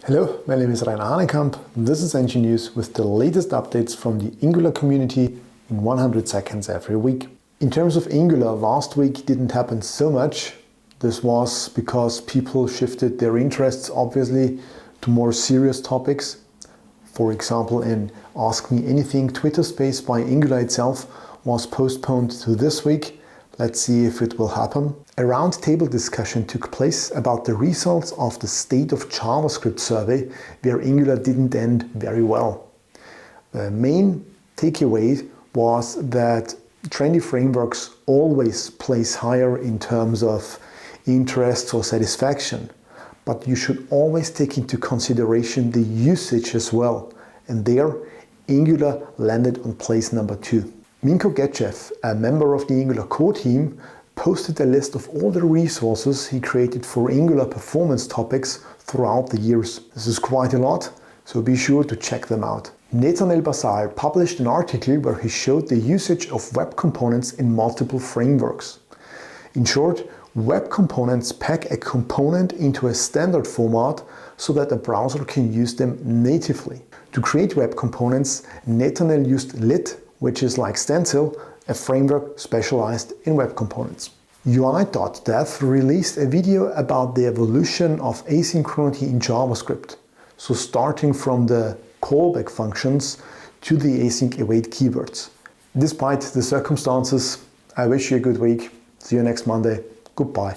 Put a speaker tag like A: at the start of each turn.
A: Hello, my name is Rainer Hanekamp. This is NG News with the latest updates from the Angular community in 100 seconds every week. In terms of Angular, last week didn't happen so much. This was because people shifted their interests, obviously, to more serious topics. For example, in Ask Me Anything, Twitter Space by Angular itself was postponed to this week. Let's see if it will happen. A roundtable discussion took place about the results of the State of JavaScript survey, where Angular didn't end very well. The main takeaway was that trendy frameworks always place higher in terms of interest or satisfaction, but you should always take into consideration the usage as well. And there, Angular landed on place number 2. Minko Getchev, a member of the Angular core team, posted a list of all the resources he created for Angular performance topics throughout the years. This is quite a lot, so be sure to check them out. Netanel Basar published an article where he showed the usage of web components in multiple frameworks. In short, web components pack a component into a standard format so that a browser can use them natively. To create web components, Netanel used Lit, which is like Stencil, a framework specialized in web components. UI.dev released a video about the evolution of asynchronity in JavaScript. So starting from the callback functions to the async await keywords. Despite the circumstances, I wish you a good week. See you next Monday. Goodbye.